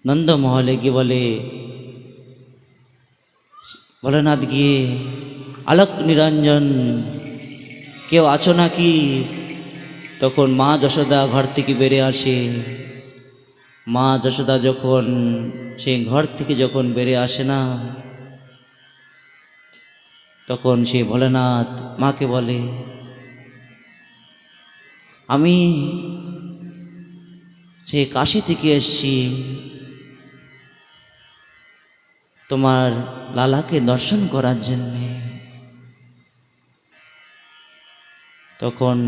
নন্দমহলে গিয়ে বলে, ভোলেনাথ গিয়ে, আলোক নিরঞ্জন কেউ আছো নাকি? তখন মা যশোদা ঘর থেকে বেরিয়ে আসে। মা যশোদা যখন সেই ঘর থেকে যখন বেরিয়ে আসে না, তখন সে ভোলেনাথ মাকে বলে, আমি সেই কাশী থেকে এসছি তোমার লালাকে দর্শন করার জন্যে। তখন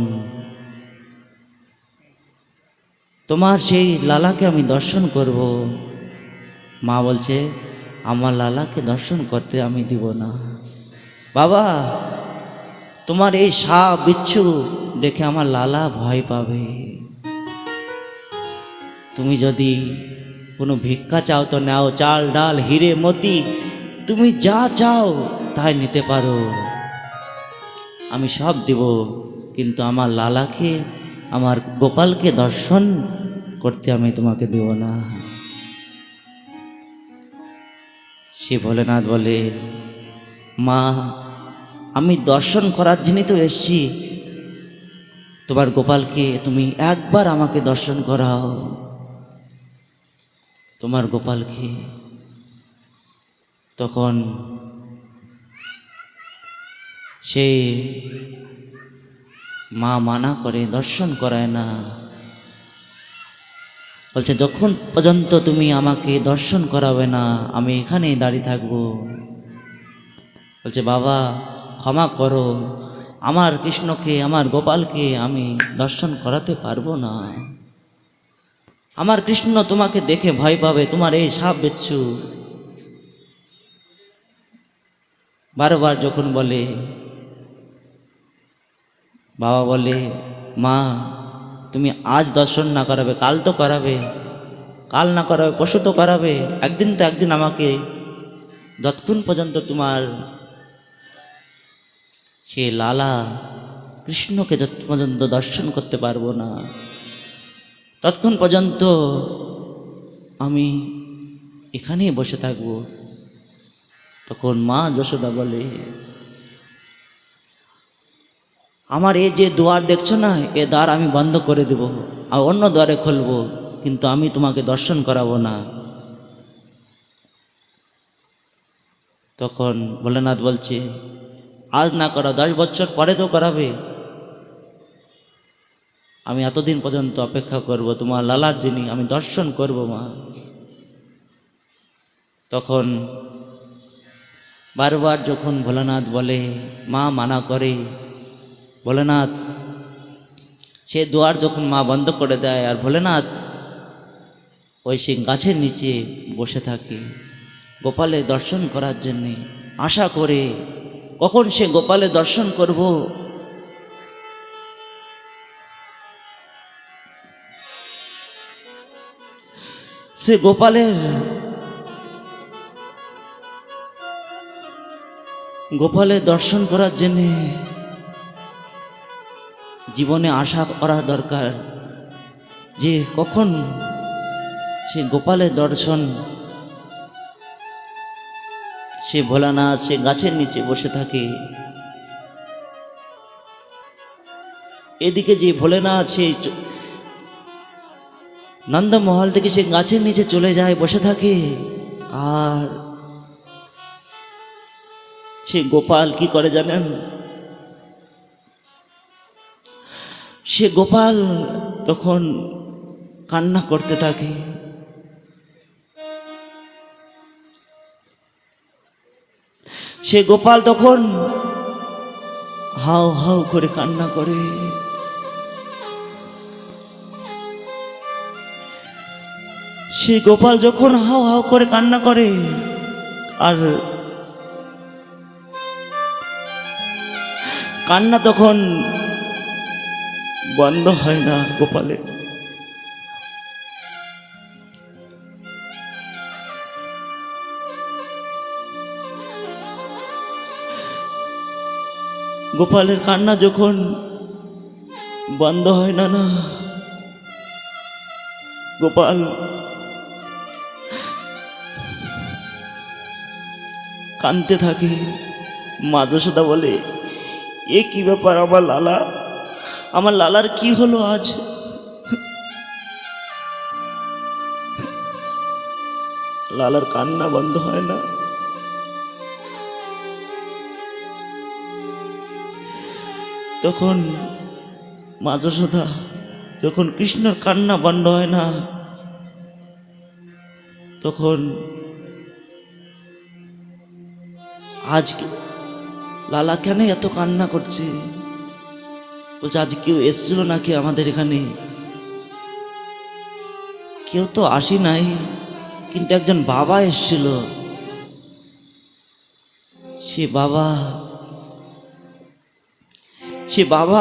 তোমার সেই লালাকে আমি দর্শন করব। মা বলছে, আমার লালাকে দর্শন করতে আমি দিব না। বাবা, তোমার এই সাপ বিচ্ছু দেখে আমার লালা ভয় পাবে। তুমি যদি কোনো ভিক্ষা চাও তো নাও, চাল ডাল হিরে মতি তুমি যা চাও তাই নিতে পারো, আমি সব দেব, কিন্তু আমার লালাকে, আমার গোপালকে দর্শন করতে আমি তোমাকে দেব না। সে ভোলেনাথ বলে, মা আমি দর্শন করার জন্যই তো এসছি, তোমার গোপালকে তুমি একবার আমাকে দর্শন করাও, তোমার গোপালকে। তখন সে মা মানা করে, দর্শন করায় না। বলছে, যখন পর্যন্ত তুমি আমাকে দর্শন করাবে না আমি এখানেই দাঁড়িয়ে থাকবো। বলছে, বাবা ক্ষমা করো, আমার কৃষ্ণকে, আমার গোপালকে আমি দর্শন করাতে পারবো না। আমার কৃষ্ণ তোমাকে দেখে ভয় পাবে, তোমার এই সাপ বিচ্ছু। বারবার যখন বলে, বাবা বলে, মা তুমি আজ দর্শন না করাবে কাল তো করাবে, কাল না করাবে পরশু তো করাবে, একদিন তো একদিন আমাকে, যতক্ষণ পর্যন্ত তোমার সে লালা কৃষ্ণকে যত পর্যন্ত দর্শন করতে পারবো না ততক্ষণ পর্যন্ত আমি এখানেই বসে থাকবো। তখন মা যশোদা বলে, আমার এই যে দুয়ার দেখছো না, এ দ্বার আমি বন্ধ করে দেব, আর অন্য দ্বারে খুলবো, কিন্তু আমি তোমাকে দর্শন করাবো না। তখন ভোলেনাথ বলছে, আজ না করা 10 বছর পরে তো করাবে, আমি এতদিন পর্যন্ত অপেক্ষা করব, তোমার লালার যিনি আমি দর্শন করব মা। তখন বারবার যখন ভোলেনাথ বলে, মা মানা করে, ভোলেনাথ সে দুয়ার যখন মা বন্ধ করে দেয়, আর ভোলেনাথ ওই সে গাছের নিচে বসে থাকে গোপালের দর্শন করার জন্যে, আশা করে কখন সে গোপালের দর্শন করব। সে গোপালের দর্শন করার জন্যে জীবনে আশা করা দরকার, যে কখন সে গোপালের দর্শন। সে ভোলানাথ সে গাছের নিচে বসে থাকে, এদিকে যে ভোলেনাথ সে নন্দমহল থেকে সে গাছের নিচে চলে যায়, বসে থাকে। আর সে গোপাল কি করে জানেন? সে গোপাল তখন কান্না করতে থাকে। সে গোপাল তখন হাউ হাউ করে কান্না করে। সে গোপাল যখন হাউ হাউ করে কান্না করে, আর কান্না তখন বন্ধ হয় না গোপালের। গোপালের কান্না যখন বন্ধ হয় না, গোপাল কাঁদতে থাকে। মা যশোদা বলে, এ কি ব্যাপার আমার লালা, আমার লালার কি হলো আজ? লালার কান্না বন্ধ হয় না। তখন মা যশোদা, যখন কৃষ্ণর কান্না বন্ধ হয় না, তখন আজ লালা কেন এত কান্না করছে? বলছে, আজ কেউ এসছিল নাকি আমাদের এখানে? কেউ তো আসি নাই, কিন্তু একজন বাবা এসছিল। সে বাবা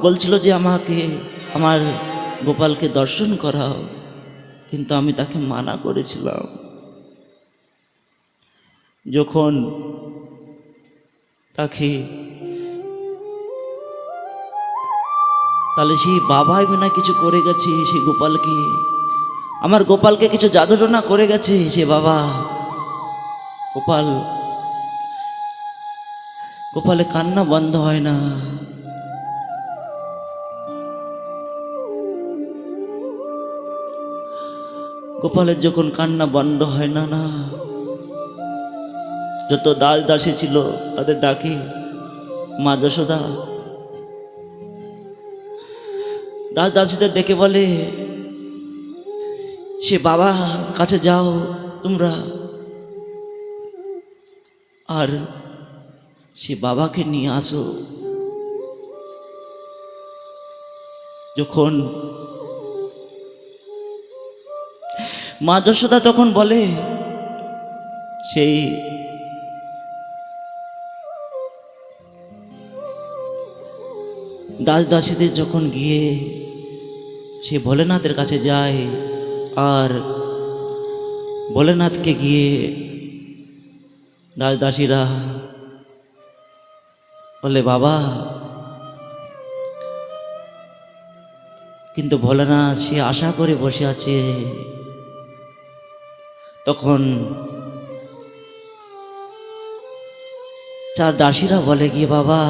বলছিল যে আমাকে, আমার গোপালকে দর্শন করাও, কিন্তু আমি তাকে মানা করেছিলাম। যখন তাকে, তাহলে সেই বাবাই না কিছু করে গেছে সেই গোপালকে, আমার গোপালকে কিছু জাদুটনা করে গেছে সে বাবা। গোপালে কান্না বন্ধ হয় না। গোপালের যখন কান্না বন্ধ হয় না, যত দাস দাসী ছিল তাদের ডাকে, মা যশোদা দাস দাসীদের ডেকে বলে, সে বাবা কাছে যাও তোমরা, আর সে বাবাকে নিয়ে আসো। যখন মা যশোদা তখন বলে, সেই দাস দাসীদের যখন গিয়ে সে ভোলেনাথের কাছে যায়, আর ভোলেনাথকে গিয়ে দাস দাসীরা বলে, বাবা, কিন্তু ভোলেনাথ সে আশা করে বসে আছে। তখন চার দাসীরা বলে গিয়ে, বাবা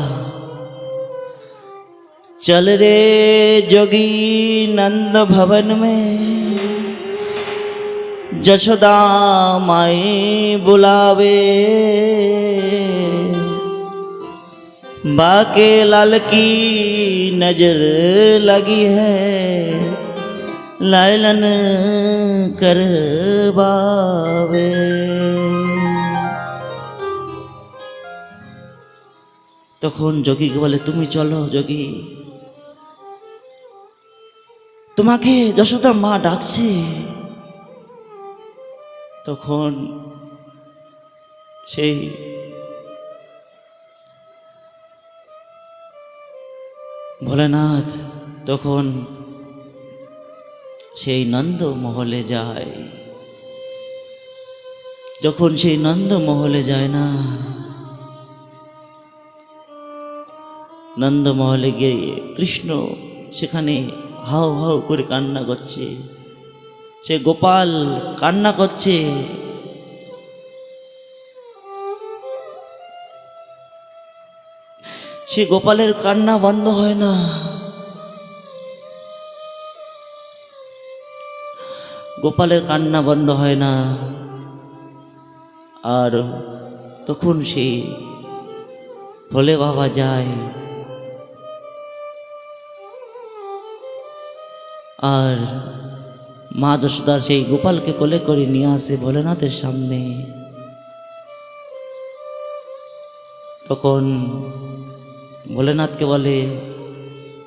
चल रे जोगी नंद भवन में, जशोदा माई बुलावे, बाके लाल की नजर लगी है, लालन करवावे। তখন যোগীকে বলে, তুমি চলো যোগী, তোমাকে যশোদা মা ডাকছে। তখন সেই ভোলেনাথ তখন সেই নন্দ মহলে যায়। যখন সেই নন্দ মহলে যায় না, নন্দ মহলে গিয়ে কৃষ্ণ সেখানে হাউ হাউ করে কান্না করছে, সে গোপাল কান্না করছে। সে গোপালের কান্না বন্ধ হয় না। গোপালের কান্না বন্ধ হয় না। আর তখন সে ভোলে বাবা যায়, আর মা যশোদা সেই গোপালকে কোলে করে নিয়ে আসে ভোলেনাথের সামনে। তখন ভোলেনাথকে বলে,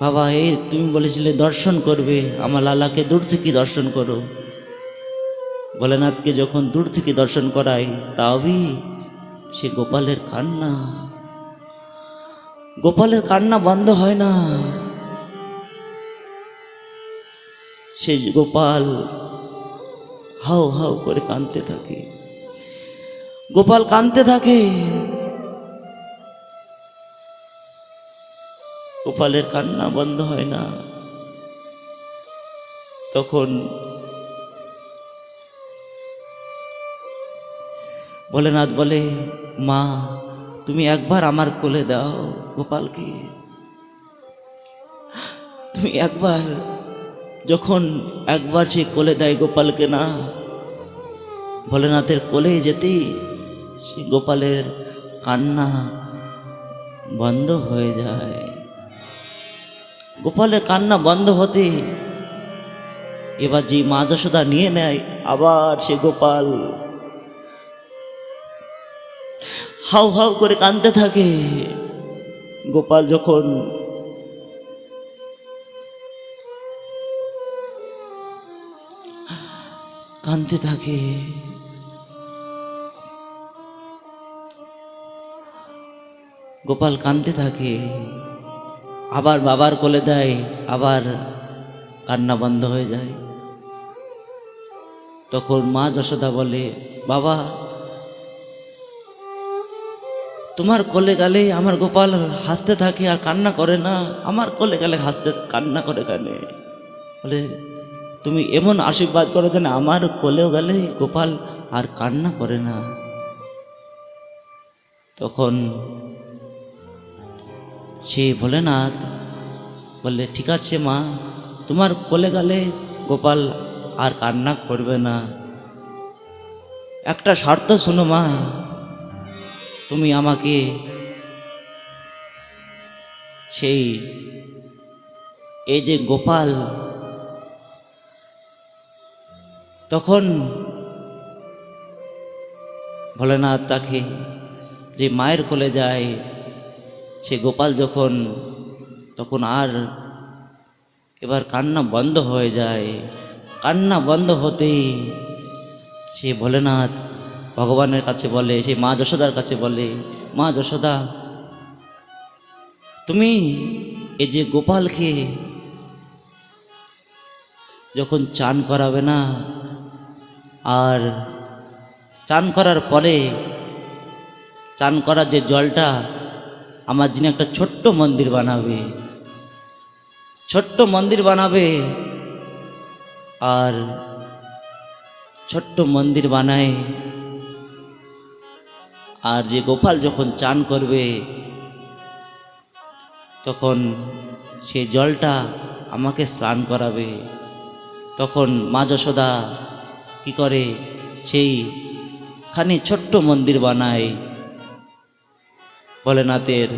বাবা, এই তুমি বলেছিলে দর্শন করবে, আমার লালাকে দূর থেকে দর্শন করো। ভোলেনাথকে যখন দূর থেকে দর্শন করাই, তাওই সে গোপালের কান্না বন্ধ হয় না। সে গোপাল হাউ হাউ করে কাঁদতে থাকে, গোপাল কাঁদতে থাকে। গোপালের কান্না বন্ধ হয় না। তখন ভোলেনাথ বলে, মা তুমি একবার আমার কোলে দাও গোপালকে, তুমি একবার। যখন একবার সে কোলে দেয় গোপালকে না, ভোলেনাথের কোলে যেতেই সে গোপালের কান্না বন্ধ হয়ে যায়। গোপালের কান্না বন্ধ হতে এবার যে মা যশোদা নিয়ে নেয়, আবার সে গোপাল হাউ হাউ করে কাঁদতে থাকে। গোপাল যখন কাঁদতে থাকে, গোপাল কাঁদতে থাকে, আবার বাবার কোলে দেয়, আবার কান্না বন্ধ হয়ে যায়। তখন মা যশোদা বলে, বাবা তোমার কোলে গেলে আমার গোপাল হাসতে থাকে আর কান্না করে না, আমার কোলে গেলে হাসতে কান্না করে কেন? বলে, তুমি এমন আশীর্বাদ করো যেন আমার কোলেও গেলে গোপাল আর কান্না করে না। তখন সে ভোলেনাথ বললে, ঠিক আছে মা, তোমার কোলে গেলে গোপাল আর কান্না করবে না। একটা শর্ত শোনো মা, তুমি আমাকে সেই এই যে গোপাল, তখন ভোলেনাথ তাকে যে মায়ের কোলে যায়, সে গোপাল যখন তখন আর এবার কান্না বন্ধ হয়ে যায়। কান্না বন্ধ হতেই সে ভোলেনাথ ভগবানের কাছে বলে, সে মা যশোদার কাছে বলে, মা যশোদা তুমি এই যে গোপালকে যখন চান করাবে না, আর চান করার পরে চান করার যে জলটা আমার যিনি একটা ছোট্ট মন্দির বানাবে, ছোট্ট মন্দির বানাবে, আর ছোট্ট মন্দির বানায়, আর যে গোপাল যখন চান করবে তখন সে জলটা আমাকে স্নান করাবে। তখন মা যশোদা কি করে, সেইখানে ছোট্ট মন্দির বানায় ভোলেনাথের,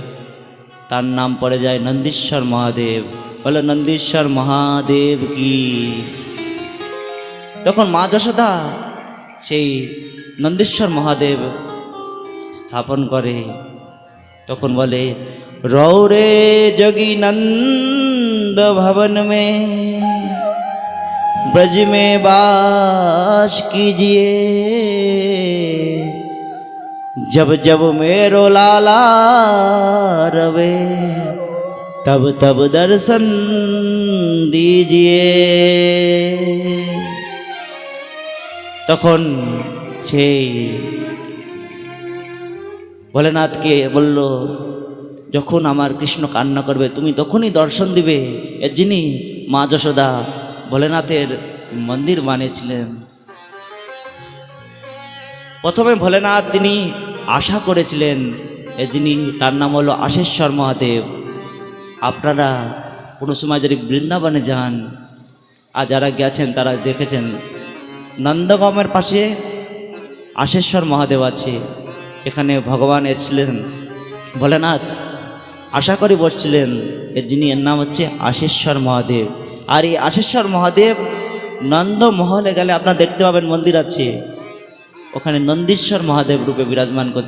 তার নাম পড়ে যায় নন্দীশ্বর মহাদেব। বলে নন্দীশ্বর মহাদেব কি। তখন মা যশোদা সেই নন্দীশ্বর মহাদেব স্থাপন করে। তখন বলে, রৌরে যোगी नंद भवन में ब्रज में वास कीजिए, जब जब मेरो लाला रवे तब तब दर्शन दीजिए। তখন সেই ভোলেনাথকে বলল, যখন আমার কৃষ্ণ কান্না করবে তুমি তখনই দর্শন দিবে। এর যিনি মা যশোদা ভোলেনাথের মন্দির বানিয়েছিলেন। প্রথমে ভোলেনাথ তিনি আশা করেছিলেন, এর যিনি তার নাম হলো আশেশ্বর মহাদেব। আপনারা কোনো সময় যদি বৃন্দাবনে যান, আর যারা গেছেন তারা দেখেছেন নন্দগামের পাশে আশেশ্বর মহাদেব আছে। এখানে ভগবান এসেছিলেন, ভোলেনাথ আশা করে বসছিলেন। এর যিনি এর নাম হচ্ছে আশেশ্বর মহাদেব। আর এই আশেশ্বর মহাদেব নন্দমহলে গেলে আপনারা দেখতে পাবেন মন্দির আছে, ওখানে নন্দীশ্বর মহাদেব রূপে বিরাজমান করতে।